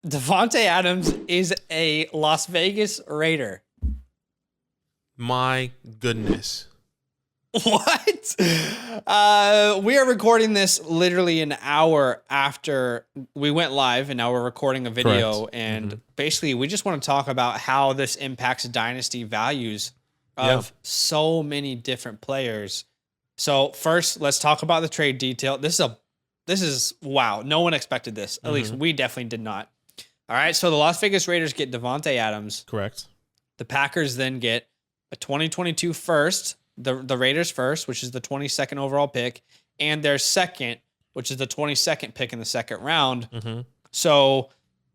Davante Adams is a Las Vegas Raider. My goodness. What? We are recording this literally an hour after we went live, and now we're recording a video. Correct. And basically, we just want to talk about how this impacts dynasty values of so many different players. So first, let's talk about the trade detail. This is wow. No one expected this. At least we definitely did not. All right. So the Las Vegas Raiders get Davante Adams. Correct. The Packers then get a 2022 first. The Raiders first, which is the 22nd overall pick, and their second, which is the 22nd pick in the second round. So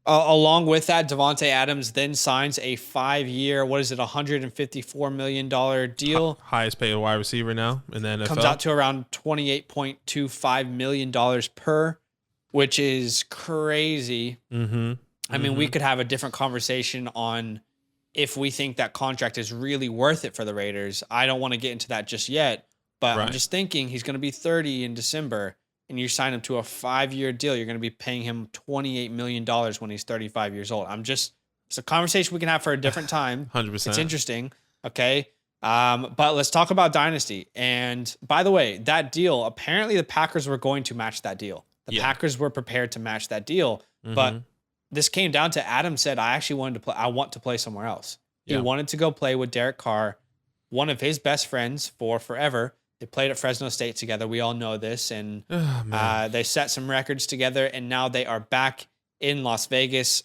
along with that, Davante Adams then signs a 5-year, $154 million deal. Highest paid wide receiver now in the NFL. Comes out to around $28.25 million per, which is crazy. I mean, we could have a different conversation on if we think that contract is really worth it for the Raiders. I don't want to get into that just yet, but I'm just thinking he's going to be 30 in December, and you sign him to a 5-year deal. You're going to be paying him $28 million when he's 35 years old. It's a conversation we can have for a different time. 100%. It's interesting. Okay. But let's talk about Dynasty. And by the way, that deal, apparently the Packers were going to match that deal. The Packers were prepared to match that deal, but this came down to Adam said, I want to play somewhere else. He wanted to go play with Derek Carr, one of his best friends for forever. They played at Fresno State together. We all know this. And they set some records together, and now they are back in Las Vegas.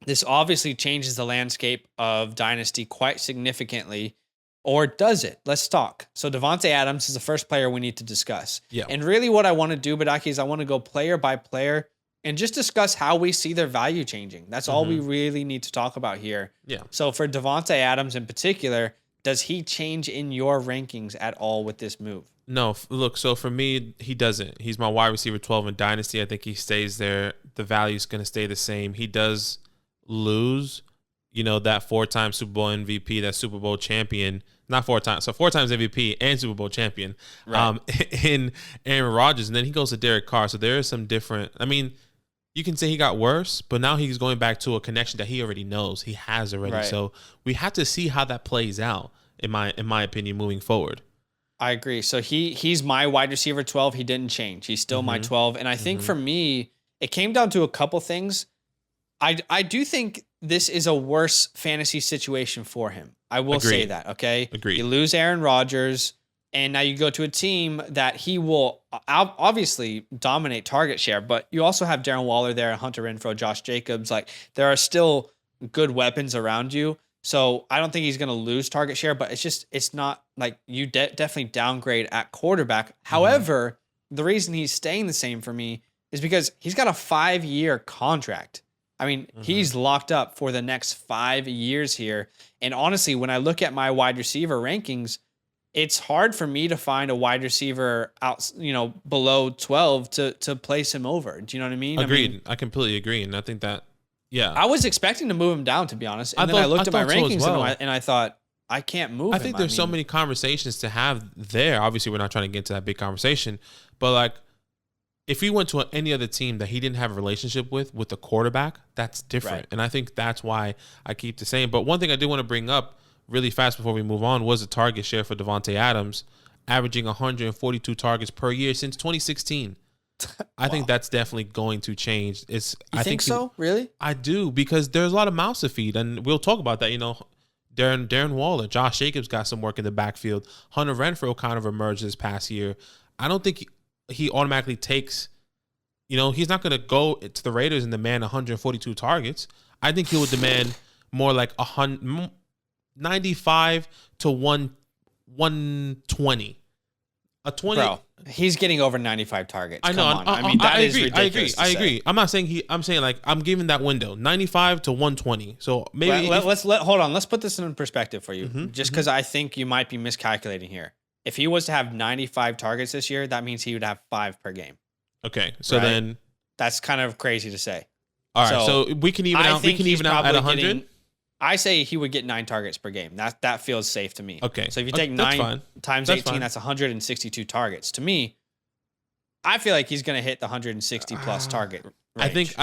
This obviously changes the landscape of Dynasty quite significantly. Or does it? Let's talk. So Davante Adams is the first player we need to discuss. And really what I want to do, Badake, is I want to go player by player and just discuss how we see their value changing. That's all we really need to talk about here. So for Davante Adams in particular, does he change in your rankings at all with this move? No, look, so for me, he doesn't. He's my wide receiver 12 in Dynasty. I think he stays there. The value is going to stay the same. He does lose, that 4-time Super Bowl MVP, that Super Bowl champion. Not 4 times. So 4 times MVP and Super Bowl champion in Aaron Rodgers. And then he goes to Derek Carr. So there is some different, you can say he got worse, but now he's going back to a connection that he already knows. He has already. So we have to see how that plays out, in my opinion, moving forward. I agree. So he's my wide receiver 12. He didn't change. He's still my 12. And I think for me, it came down to a couple things. I do think this is a worse fantasy situation for him. I will say that, okay? Agreed. You lose Aaron Rodgers, and now you go to a team that he will obviously dominate target share, but you also have Darren Waller there, Hunter Renfrow, Josh Jacobs. Like, there are still good weapons around you. So I don't think he's going to lose target share, but it's not like you definitely downgrade at quarterback. However, the reason he's staying the same for me is because he's got a 5-year contract. I mean, he's locked up for the next 5 years here. And honestly, when I look at my wide receiver rankings, it's hard for me to find a wide receiver out, below 12 to place him over. Do you know what I mean? Agreed. I completely agree. And I think that, I was expecting to move him down, to be honest. And then I looked at my rankings and I thought, I can't move him. I think there's so many conversations to have there. Obviously, we're not trying to get into that big conversation. But, like, if he went to any other team that he didn't have a relationship with the quarterback, that's different. Right. And I think that's why I keep the same. But one thing I do want to bring up really fast before we move on was the target share for Davante Adams, averaging 142 targets per year since 2016. I think that's definitely going to change. I think so? Really? I do, because there's a lot of mouths to feed, and we'll talk about that. Darren Waller, Josh Jacobs got some work in the backfield. Hunter Renfrow kind of emerged this past year. I don't think he automatically takes, he's not going to go to the Raiders and demand 142 targets. I think he would demand more like 95 to 120. A 20. Bro, he's getting over 95 targets. I know. Come on. That is ridiculous. I agree. I'm not saying I'm saying like I'm giving that window 95 to 120. So maybe hold on. Let's put this in perspective for you. Just because I think you might be miscalculating here. If he was to have 95 targets this year, that means he would have 5 per game. Okay. So then that's kind of crazy to say. All right. So we can even out. We can even out at 100. I say he would get 9 targets per game. That feels safe to me. Okay. So if you take 9 times 18, that's 162 targets. To me, I feel like he's going to hit the 160 plus target range. I think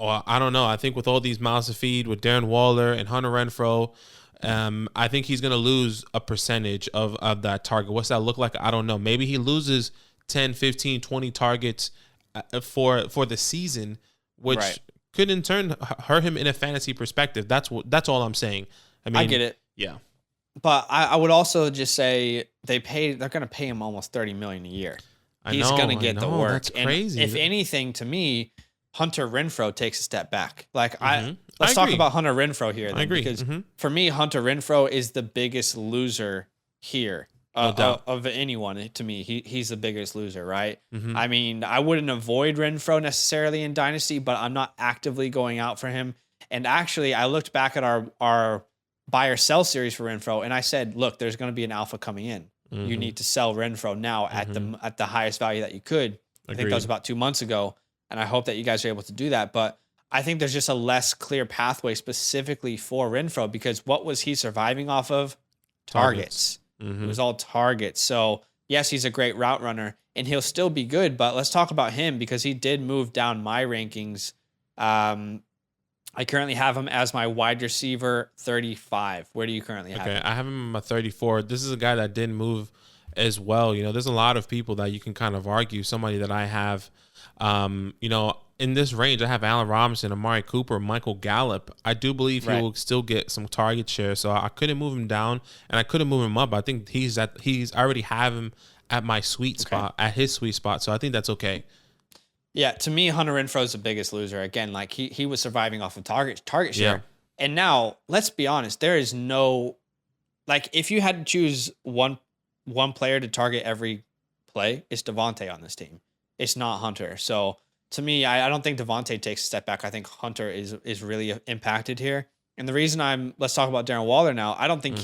Well, I don't know. I think with all these mouths to feed with Darren Waller and Hunter Renfrow, I think he's going to lose a percentage of that target. What's that look like? I don't know. Maybe he loses 10, 15, 20 targets for the season, which could in turn hurt him in a fantasy perspective. That's all I'm saying. I mean, I get it. Yeah. But I would also just say they're going to pay him almost $30 million a year. He's going to get the work. That's crazy. And if anything, to me, Hunter Renfrow takes a step back. Like let's talk about Hunter Renfrow here. Then, I agree. Because for me, Hunter Renfrow is the biggest loser here of anyone. To me, he's the biggest loser, right? I mean, I wouldn't avoid Renfrow necessarily in Dynasty, but I'm not actively going out for him. And actually, I looked back at our buy or sell series for Renfrow, and I said, look, there's going to be an alpha coming in. You need to sell Renfrow now at the highest value that you could. I think that was about 2 months ago. And I hope that you guys are able to do that. But I think there's just a less clear pathway specifically for Renfrow, because what was he surviving off of? Targets. It was all targets. So yes, he's a great route runner and he'll still be good, but let's talk about him because he did move down my rankings. I currently have him as my wide receiver 35. Where do you currently have him? Okay, I have him at 34. This is a guy that didn't move as well. You know, there's a lot of people that you can kind of argue. Somebody that I have, you know, in this range, I have Allen Robinson, Amari Cooper, Michael Gallup. I do believe he will still get some target share. So I couldn't move him down and I couldn't move him up. I think he's I already have him at my sweet spot, at his sweet spot. So I think that's okay. Yeah, to me, Hunter Renfrow is the biggest loser. Again, like he was surviving off of target share. Yeah. And now, let's be honest, there is no, like, if you had to choose one player to target every play, it's Davante on this team. It's not Hunter. So to me, I don't think Davante takes a step back. I think Hunter is really impacted here. And the reason let's talk about Darren Waller now. I don't think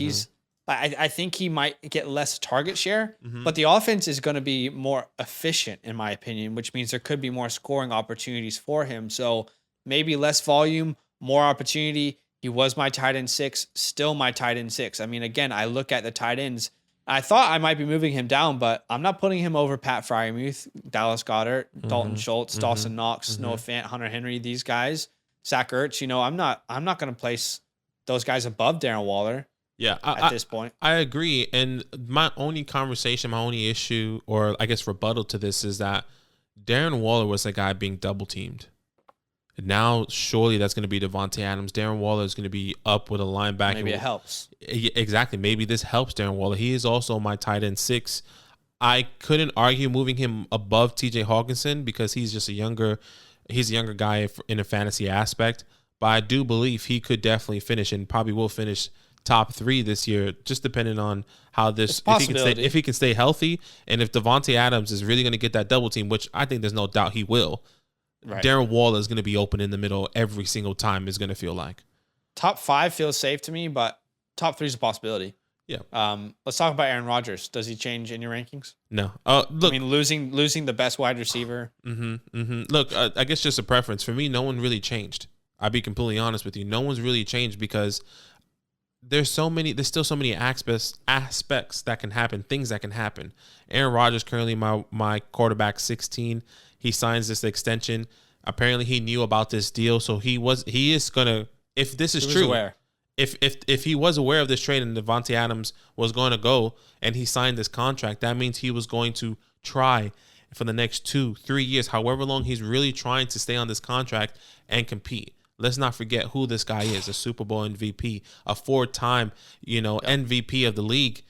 I think he might get less target share, but the offense is going to be more efficient, in my opinion, which means there could be more scoring opportunities for him. So maybe less volume, more opportunity. He was my tight end 6, still my tight end 6. I mean, again, I look at the tight ends. I thought I might be moving him down, but I'm not putting him over Pat Freiermuth, Dallas Goedert, Dalton Schultz, Dawson Knox, Noah Fant, Hunter Henry, these guys, Zach Ertz. You know, I'm not going to place those guys above Darren Waller. Yeah, at this point, I agree. And my only issue, or I guess rebuttal to this, is that Darren Waller was the guy being double teamed. Now, surely that's going to be Davante Adams. Darren Waller is going to be up with a linebacker. Maybe it helps. Exactly. Maybe this helps Darren Waller. He is also my tight end 6. I couldn't argue moving him above TJ Hawkinson because he's just a younger guy in a fantasy aspect. But I do believe he could definitely finish and probably will finish top 3 this year, just depending on how this, if he can stay healthy, and if Davante Adams is really going to get that double team, which I think there's no doubt he will. Darren Waller is going to be open in the middle every single time. Is going to feel like top 5 feels safe to me, but top 3 is a possibility. Yeah. Let's talk about Aaron Rodgers. Does he change in your rankings? No. Look, I mean, losing the best wide receiver. Look, I guess just a preference for me. No one really changed. I'll be completely honest with you. No one's really changed because there's still so many aspects that can happen, things that can happen. Aaron Rodgers currently my quarterback 16. He signs this extension. Apparently he knew about this deal, so he is gonna, if this is true, if he was aware of this trade and Davante Adams was going to go and he signed this contract, that means he was going to try for the next 2-3 years, however long he's really trying to stay on this contract and compete. Let's not forget who this guy is, a Super Bowl MVP, a 4-time, MVP of the league.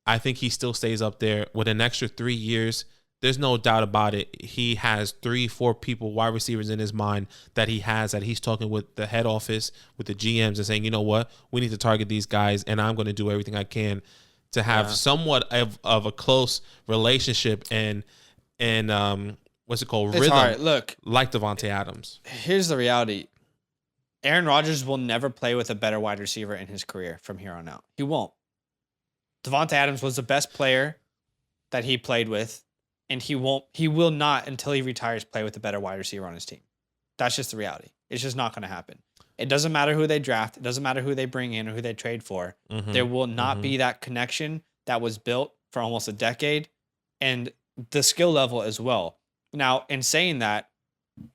I think he still stays up there with an extra 3 years. There's no doubt about it. He has 3-4 people, wide receivers in his mind that he's talking with the head office, with the GMs and saying, you know what, we need to target these guys and I'm going to do everything I can to have somewhat of a close relationship and what's it called? It's rhythm. hard. Look, like Davante Adams. Here's the reality. Aaron Rodgers will never play with a better wide receiver in his career from here on out. He won't. Davante Adams was the best player that he played with, and he will not, until he retires, play with a better wide receiver on his team. That's just the reality. It's just not going to happen. It doesn't matter who they draft. It doesn't matter who they bring in or who they trade for. There will not be that connection that was built for almost a decade, and the skill level as well. Now, in saying that,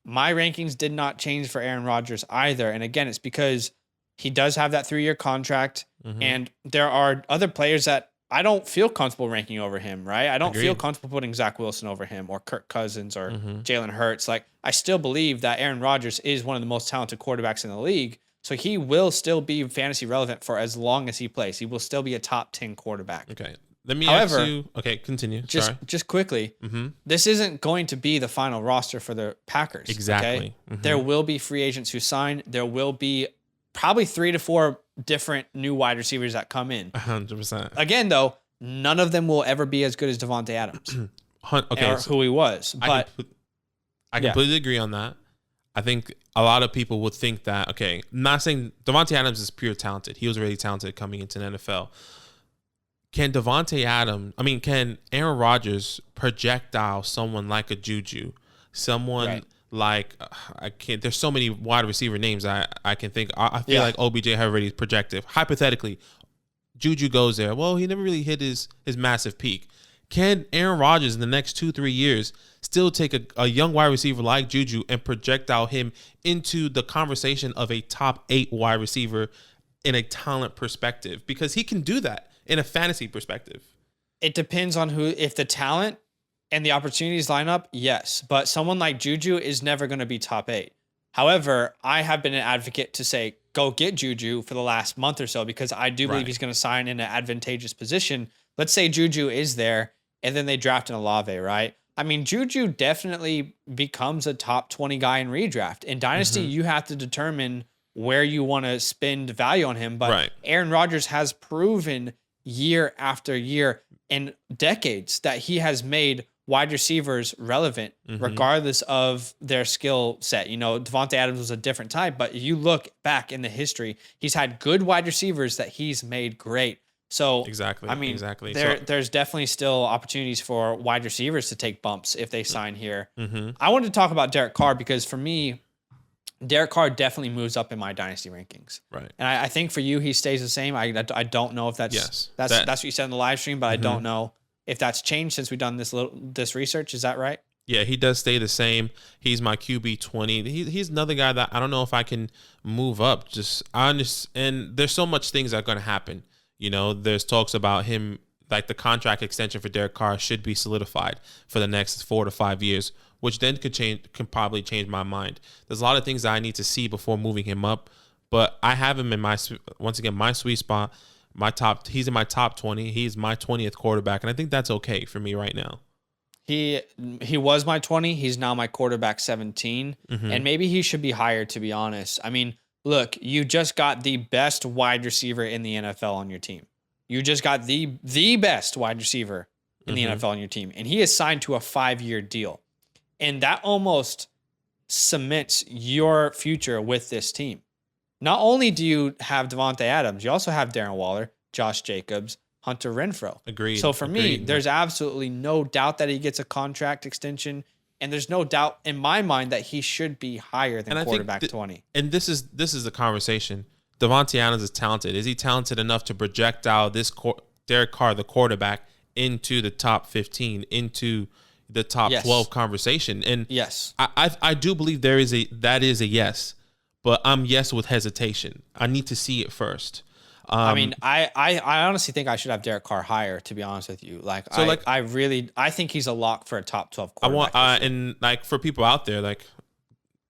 my rankings did not change for Aaron Rodgers either. And again, it's because he does have that 3-year contract, and there are other players that I don't feel comfortable ranking over him, right? I don't feel comfortable putting Zach Wilson over him or Kirk Cousins or Jalen Hurts. Like, I still believe that Aaron Rodgers is one of the most talented quarterbacks in the league. So he will still be fantasy relevant for as long as he plays. He will still be a top 10 quarterback. Okay. Let me ask you. Okay, continue. Just quickly, this isn't going to be the final roster for the Packers. Exactly. Okay? There will be free agents who sign. There will be probably 3 to 4 different new wide receivers that come in. 100%. Again, though, none of them will ever be as good as Davante Adams. Okay, or who he was. But I completely agree on that. I think a lot of people would think that, okay, I'm not saying Davante Adams is pure talented. He was really talented coming into the NFL. Can Aaron Rodgers projectile someone like a Juju? Someone like, there's so many wide receiver names I can think. I feel like OBJ have already projected. Hypothetically, Juju goes there. Well, he never really hit his massive peak. Can Aaron Rodgers in the next 2-3 years still take a young wide receiver like Juju and projectile him into the conversation of a top 8 wide receiver in a talent perspective? Because he can do that in a fantasy perspective. It depends on if the talent and the opportunities line up, yes. But someone like Juju is never going to be top 8. However, I have been an advocate to say, go get Juju for the last month or so, because I do believe he's going to sign in an advantageous position. Let's say Juju is there, and then they draft an Olave, right? I mean, Juju definitely becomes a top 20 guy in redraft. In Dynasty, you have to determine where you want to spend value on him. But Aaron Rodgers has proven year after year and decades that he has made wide receivers relevant regardless of their skill set. You know, Davante Adams was a different type, but you look back in the history, he's had good wide receivers that he's made great. So exactly. I mean, exactly. There's definitely still opportunities for wide receivers to take bumps if they sign here. I wanted to talk about Derek Carr because for me, Derek Carr definitely moves up in my dynasty rankings. Right. And I think for you, he stays the same. I don't know if that's what you said in the live stream, but I don't know if that's changed since we've done this research. Is that right? Yeah, he does stay the same. He's my QB 20. He's another guy that I don't know if I can move up. I understand. And there's so much things that are going to happen. You know, there's talks about him, like the contract extension for Derek Carr should be solidified for the next 4 to 5 years, which then can probably change my mind. There's a lot of things that I need to see before moving him up, but I have him in my sweet spot, he's in my top 20. He's my 20th quarterback, and I think that's okay for me right now. He was my 20. He's now my quarterback 17, and maybe he should be higher, to be honest. I mean, look, you just got the best wide receiver in the NFL on your team. You just got the best wide receiver in the NFL on your team, and he is signed to a 5-year deal. And that almost cements your future with this team. Not only do you have Davante Adams, you also have Darren Waller, Josh Jacobs, Hunter Renfrow. Agreed. So for me, there's absolutely no doubt that he gets a contract extension. And there's no doubt in my mind that he should be higher than quarterback 20. And this is the conversation. Davante Adams is talented. Is he talented enough to projectile Derek Carr, the quarterback, into the top 15, into the top 12 conversation? And yes, I do believe that is a yes, but I'm yes with hesitation. I need to see it first. I mean, I honestly think I should have Derek Carr higher, to be honest with you. I think he's a lock for a top 12 quarterback. And like for people out there, like,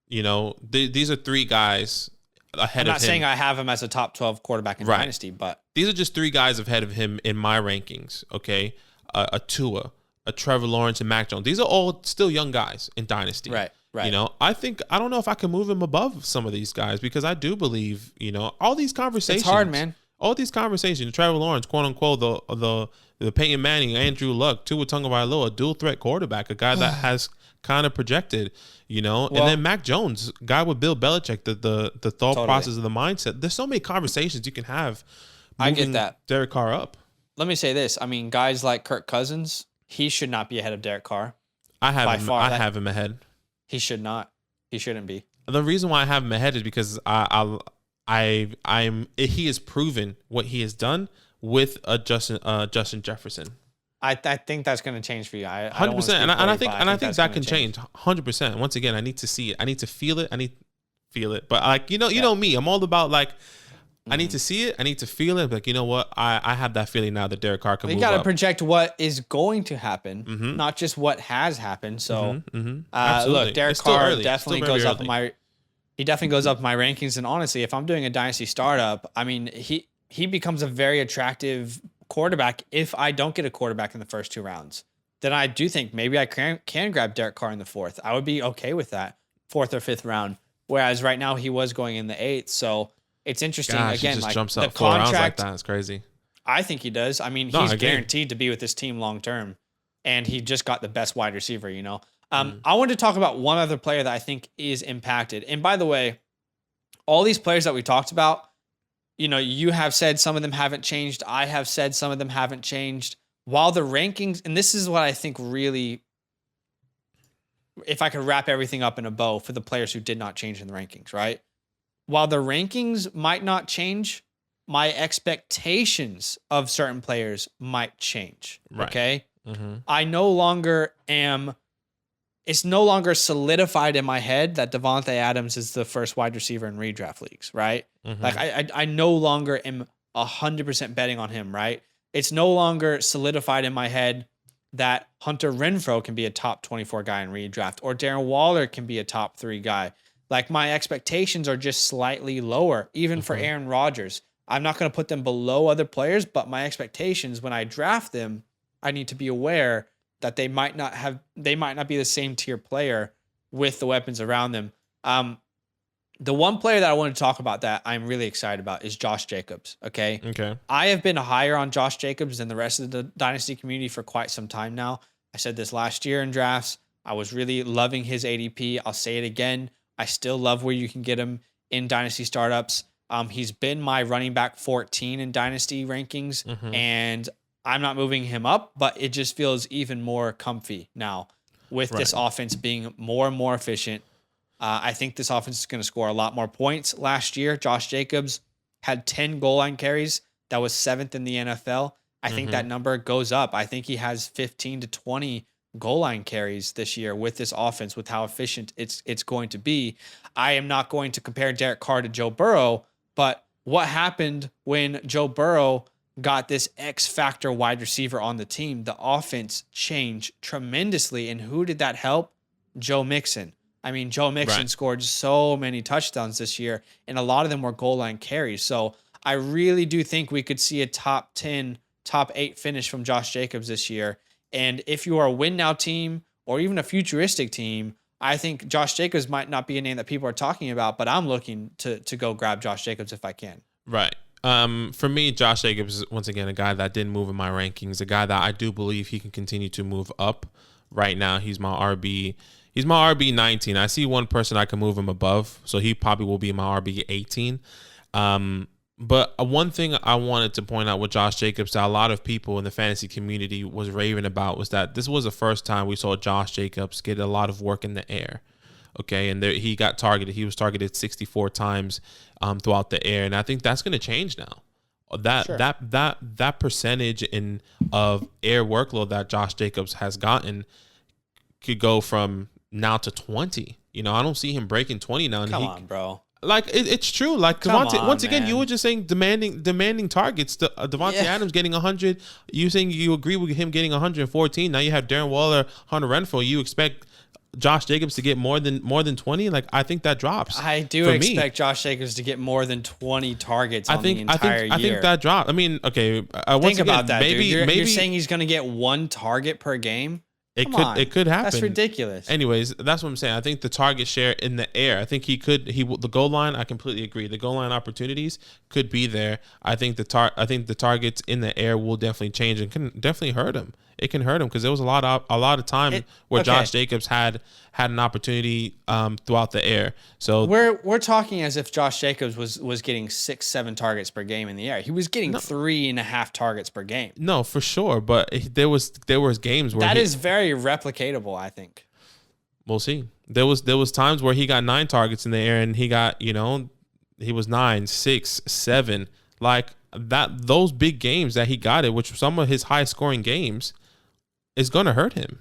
you know, these are 3 guys ahead of him. I'm not saying I have him as a top 12 quarterback in Dynasty, but these are just 3 guys ahead of him in my rankings. Okay. A Tua, a Trevor Lawrence, and Mac Jones. These are all still young guys in Dynasty. Right. You know, I don't know if I can move him above some of these guys because I do believe, you know, all these conversations. It's hard, man. All these conversations, Trevor Lawrence, quote unquote, the Peyton Manning, Andrew Luck, Tua Tagovailoa, a dual threat quarterback, a guy that has kind of projected, you know, and then Mac Jones, guy with Bill Belichick, the thought process of the mindset. There's so many conversations you can have. I get that. Derek Carr up. Let me say this. I mean, guys like Kirk Cousins, he should not be ahead of Derek Carr. I have him ahead. He should not. He shouldn't be. The reason why I have him ahead is because he has proven what he has done with Justin Jefferson. I think that's going to change for you. I 100%, and I think that can change 100%. Once again, I need to see it. I need to feel it. But like you know me, I'm all about like I need to see it. I need to feel it. Like you know what, I have that feeling now that Derek Carr can move up. You got to project what is going to happen, not just what has happened. So look, Derek Carr definitely goes up in my. He definitely goes up in my rankings. And honestly, if I'm doing a dynasty startup, I mean he becomes a very attractive quarterback if I don't get a quarterback in the first 2 rounds. Then I do think maybe I can grab Derek Carr in the 4th. I would be okay with that 4th or 5th round. Whereas right now he was going in the 8th. So it's interesting. Again, just like jumps up the 4 rounds contract, like that. It's crazy. I think he does. I mean, he's guaranteed to be with this team long term, and he just got the best wide receiver. You know, I wanted to talk about one other player that I think is impacted. And by the way, all these players that we talked about, you know, you have said some of them haven't changed. I have said some of them haven't changed. While the rankings, and this is what I think really, if I could wrap everything up in a bow for the players who did not change in the rankings, right? While the rankings might not change, my expectations of certain players might change. Right. Okay. I no longer am. It's no longer solidified in my head that Davante Adams is the first wide receiver in redraft leagues, right? Like I no longer am 100% betting on him, right? It's no longer solidified in my head that Hunter Renfrow can be a top 24 guy in redraft or Darren Waller can be a top 3 guy. Like my expectations are just slightly lower, even for Aaron Rodgers. I'm not going to put them below other players, but my expectations when I draft them, I need to be aware that they might not be the same tier player with the weapons around them. The one player that I want to talk about that I'm really excited about is Josh Jacobs. Okay. I have been higher on Josh Jacobs than the rest of the Dynasty community for quite some time now. I said this last year in drafts. I was really loving his ADP. I'll say it again. I still love where you can get him in Dynasty startups. He's been my running back 14 in Dynasty rankings, and I'm not moving him up, but it just feels even more comfy now with this offense being more and more efficient. I think this offense is going to score a lot more points. Last year, Josh Jacobs had 10 goal line carries. That was 7th in the NFL. I think that number goes up. I think he has 15 to 20 goal line carries this year with this offense, with how efficient it's going to be. I am not going to compare Derek Carr to Joe Burrow, but what happened when Joe Burrow got this X factor wide receiver on the team? The offense changed tremendously. And who did that help? Joe Mixon. I mean, Joe Mixon scored so many touchdowns this year, and a lot of them were goal line carries. So I really do think we could see a top 10, top 8 finish from Josh Jacobs this year. And if you are a win now team or even a futuristic team, I think Josh Jacobs might not be a name that people are talking about, but I'm looking to go grab Josh Jacobs if I can. Right. For me, Josh Jacobs is once again a guy that didn't move in my rankings, a guy that I do believe he can continue to move up. Right now, he's my RB. He's my RB 19. I see one person I can move him above, so he probably will be my RB 18. But one thing I wanted to point out with Josh Jacobs that a lot of people in the fantasy community was raving about was that this was the first time we saw Josh Jacobs get a lot of work in the air. Okay, and he got targeted. He was targeted 64 times throughout the air, and I think that's going to change now. That percentage of air workload that Josh Jacobs has gotten could go from now to 20. You know, I don't see him breaking 20 now. Come on, bro. Like it's true. Like once again, you were just saying demanding targets. Davante Adams getting 100. You saying you agree with him getting 114. Now you have Darren Waller, Hunter Renfrow. You expect Josh Jacobs to get more than 20? Like I think that drops. I do expect Josh Jacobs to get more than 20 targets on the entire year. I think that drops. I mean, okay. Think about that, maybe, dude. You're saying he's going to get 1 target per game? It could happen. That's ridiculous. Anyways, that's what I'm saying. I think the target share in the air. I think the goal line. I completely agree. The goal line opportunities could be there. I think the targets in the air will definitely change and can definitely hurt him. It can hurt him because there was a lot of time where Josh Jacobs had an opportunity throughout the air. So we're talking as if Josh Jacobs was getting 6-7 targets per game in the air. He was getting 3.5 targets per game. No, for sure. But there was games where that is very replicatable. I think we'll see. There was times where he got 9 targets in the air and he got he was 9, 6, 7 like that. Those big games that he got it, which were some of his high scoring games. is going to hurt him.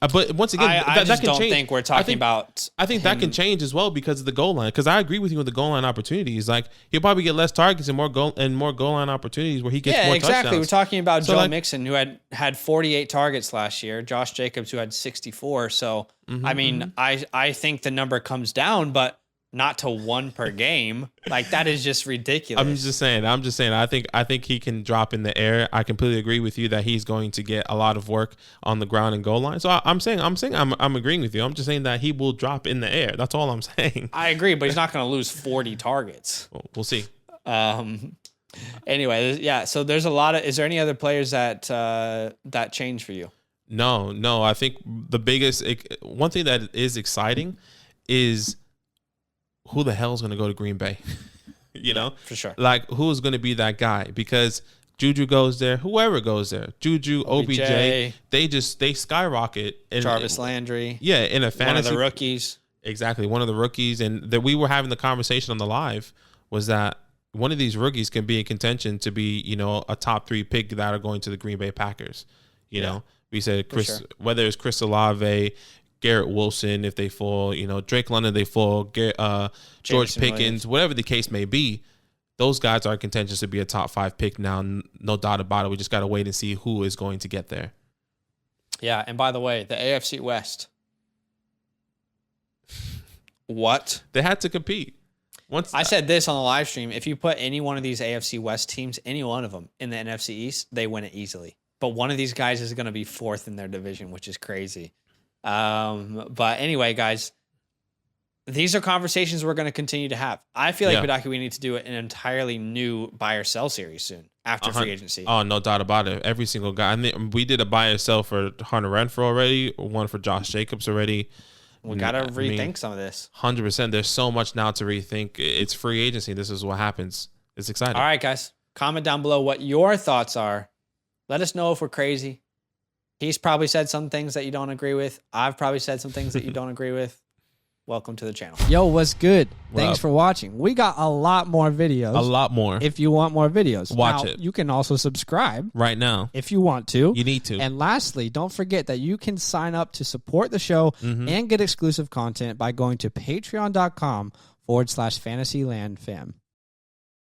But once again, I that can don't change. think we're talking about. I think that can change as well because of the goal line. Because I agree with you with the goal line opportunities. Like he'll probably get less targets and more goal line opportunities where he gets more touchdowns. We're talking about Joe Mixon, who had 48 targets last year. Josh Jacobs, who had 64. So I mean, I think the number comes down, but not to 1 per game. Like that is just ridiculous. I'm just saying. I think he can drop in the air. I completely agree with you that he's going to get a lot of work on the ground and goal line. So I'm agreeing with you. I'm just saying that he will drop in the air. That's all I'm saying. I agree, but he's not going to lose 40 targets. We'll see. Anyway, yeah. So there's a lot of. Is there any other players that change for you? No. I think the biggest one thing that is exciting is who the hell is going to go to Green Bay? You know, for sure. Like who is going to be that guy? Because Juju goes there, whoever goes there, Juju, OBJ, they skyrocket. Jarvis Landry, in a fantasy, one of the rookies, exactly, one of the rookies, and that we were having the conversation on the live was that one of these rookies can be in contention to be, you know, a top 3 pick that are going to the Green Bay Packers. You know, we said whether it's Chris Olave, Garrett Wilson, if they fall, you know, Drake London, they fall, George Pickens, Williams. Whatever the case may be, those guys are contentions to be a top 5 pick now. No doubt about it. We just got to wait and see who is going to get there. Yeah. And by the way, the AFC West. What? They had to compete. I said this on the live stream. If you put any one of these AFC West teams, any one of them in the NFC East, they win it easily. But one of these guys is going to be 4th in their division, which is crazy. But anyway, guys, these are conversations we're going to continue to have. I feel like Badake, we need to do an entirely new buy or sell series soon after free agency. Oh, no doubt about it. Every single guy. I mean, we did a buy or sell for Hunter Renfrow already, one for Josh Jacobs already. We got to rethink some of this. 100%. There's so much now to rethink. It's free agency. This is what happens. It's exciting. All right, guys. Comment down below what your thoughts are. Let us know if we're crazy. He's probably said some things that you don't agree with. I've probably said some things that you don't agree with. Welcome to the channel. Yo, what's good? Thanks for watching. We got a lot more videos. A lot more. If you want more videos. Watch it. You can also subscribe. Right now. If you want to. You need to. And lastly, don't forget that you can sign up to support the show and get exclusive content by going to patreon.com/fantasylandfam.